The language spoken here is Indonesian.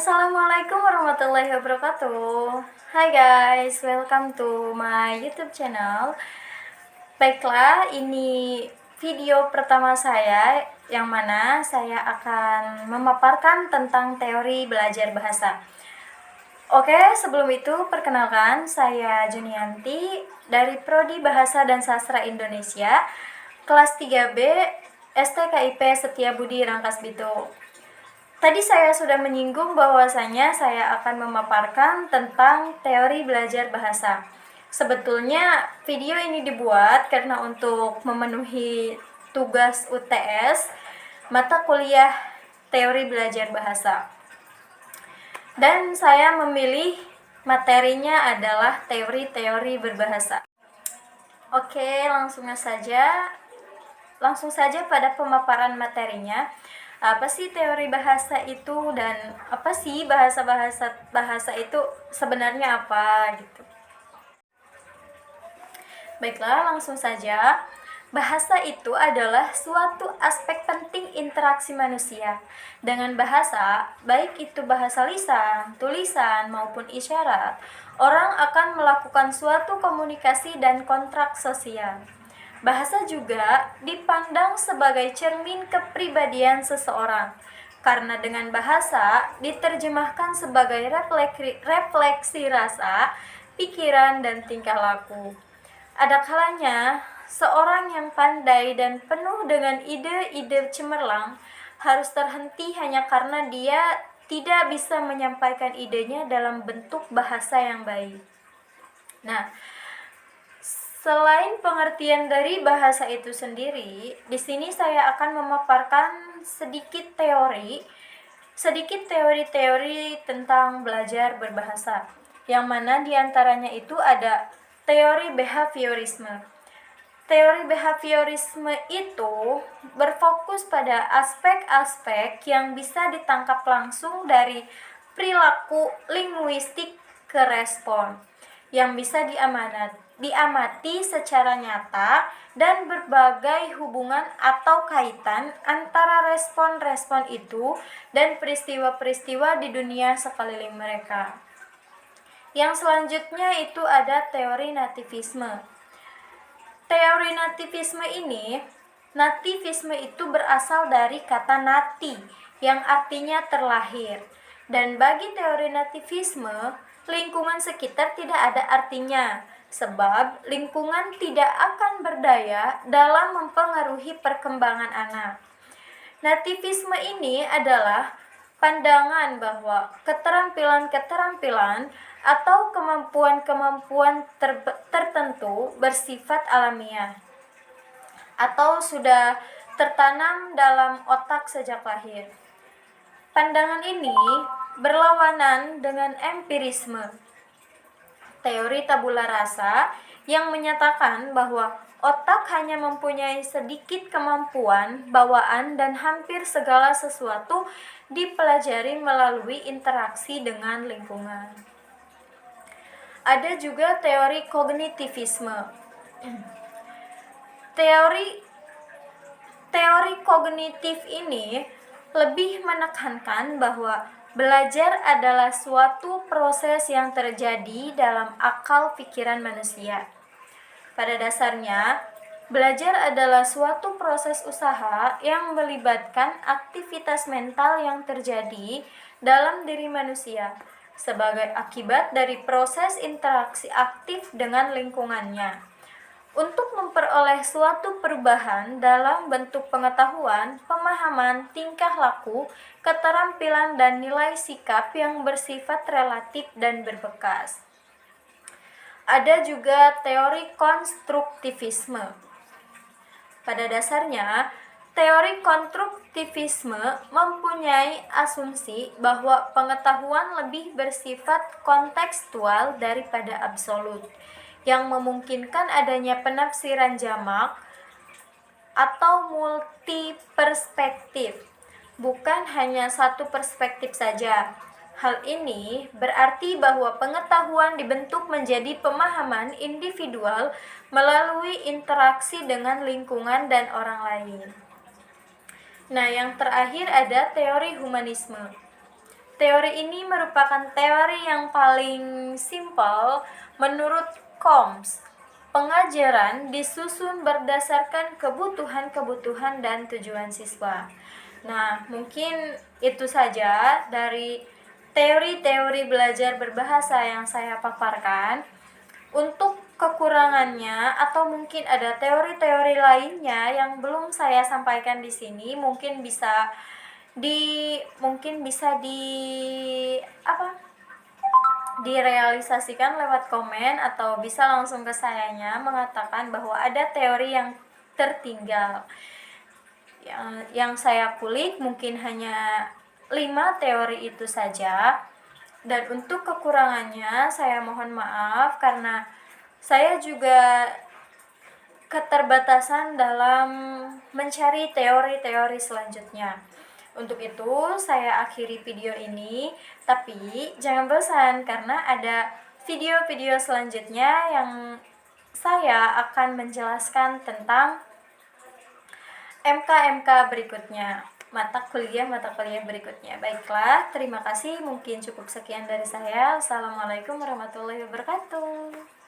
Assalamualaikum warahmatullahi wabarakatuh. Hai guys, welcome to my YouTube channel. Baiklah, ini video pertama saya yang mana saya akan memaparkan tentang teori belajar bahasa. Oke, sebelum itu perkenalkan, saya Junianti dari Prodi Bahasa dan Sastra Indonesia, kelas 3B, STKIP Setiabudi Rangkas Bitung. Tadi saya sudah menyinggung bahwasanya saya akan memaparkan tentang teori belajar bahasa. Sebetulnya video ini dibuat karena untuk memenuhi tugas UTS mata kuliah teori belajar bahasa. Dan saya memilih materinya adalah teori-teori berbahasa. Oke, langsung saja pada pemaparan materinya. Apa sih teori bahasa itu dan apa sih bahasa itu sebenarnya apa gitu. Baiklah, langsung saja. Bahasa itu adalah suatu aspek penting interaksi manusia. Dengan bahasa, baik itu bahasa lisan, tulisan maupun isyarat, orang akan melakukan suatu komunikasi dan kontrak sosial. Bahasa juga dipandang sebagai cermin kepribadian seseorang, karena dengan bahasa diterjemahkan sebagai refleksi rasa, pikiran, dan tingkah laku. Ada kalanya, seorang yang pandai dan penuh dengan ide-ide cemerlang harus terhenti hanya karena dia tidak bisa menyampaikan idenya dalam bentuk bahasa yang baik. Nah, selain pengertian dari bahasa itu sendiri, di sini saya akan memaparkan sedikit teori-teori tentang belajar berbahasa, yang mana diantaranya itu ada teori behaviorisme. Teori behaviorisme itu berfokus pada aspek-aspek yang bisa ditangkap langsung dari perilaku linguistik ke respon, yang bisa diamati secara nyata dan berbagai hubungan atau kaitan antara respon-respon itu dan peristiwa-peristiwa di dunia sekeliling mereka. Yang selanjutnya itu ada teori nativisme. Teori nativisme itu berasal dari kata nati yang artinya terlahir. Dan bagi teori nativisme, lingkungan sekitar tidak ada artinya, sebab lingkungan tidak akan berdaya dalam mempengaruhi perkembangan anak. Nativisme ini adalah pandangan bahwa keterampilan-keterampilan atau kemampuan-kemampuan tertentu bersifat alamiah atau sudah tertanam dalam otak sejak lahir. Pandangan ini berlawanan dengan empirisme, teori tabula rasa, yang menyatakan bahwa otak hanya mempunyai sedikit kemampuan bawaan dan hampir segala sesuatu dipelajari melalui interaksi dengan lingkungan. Ada juga teori kognitivisme. Teori kognitif ini lebih menekankan bahwa belajar adalah suatu proses yang terjadi dalam akal pikiran manusia. Pada dasarnya, belajar adalah suatu proses usaha yang melibatkan aktivitas mental yang terjadi dalam diri manusia sebagai akibat dari proses interaksi aktif dengan lingkungannya. Untuk memperoleh suatu perubahan dalam bentuk pengetahuan, pemahaman, tingkah laku, keterampilan, dan nilai sikap yang bersifat relatif dan berbekas. Ada juga teori konstruktivisme. Pada dasarnya, teori konstruktivisme mempunyai asumsi bahwa pengetahuan lebih bersifat kontekstual daripada absolut, yang memungkinkan adanya penafsiran jamak atau multi-perspektif, bukan hanya satu perspektif saja. Hal ini berarti bahwa pengetahuan dibentuk menjadi pemahaman individual melalui interaksi dengan lingkungan dan orang lain. Nah, yang terakhir ada teori humanisme. Teori ini merupakan teori yang paling simpel menurut Combs. Pengajaran disusun berdasarkan kebutuhan-kebutuhan dan tujuan siswa. Nah, mungkin itu saja dari teori-teori belajar berbahasa yang saya paparkan. Untuk kekurangannya atau mungkin ada teori-teori lainnya yang belum saya sampaikan di sini, mungkin bisa direalisasikan lewat komen, atau bisa langsung ke sayanya mengatakan bahwa ada teori yang tertinggal. Yang saya kulik mungkin hanya 5 teori itu saja. Dan untuk kekurangannya saya mohon maaf karena saya juga keterbatasan dalam mencari teori-teori selanjutnya. Untuk itu saya akhiri video ini, tapi jangan bosan karena ada video-video selanjutnya yang saya akan menjelaskan tentang MK berikutnya, mata kuliah berikutnya. Baiklah, terima kasih. Mungkin cukup sekian dari saya. Wassalamualaikum warahmatullahi wabarakatuh.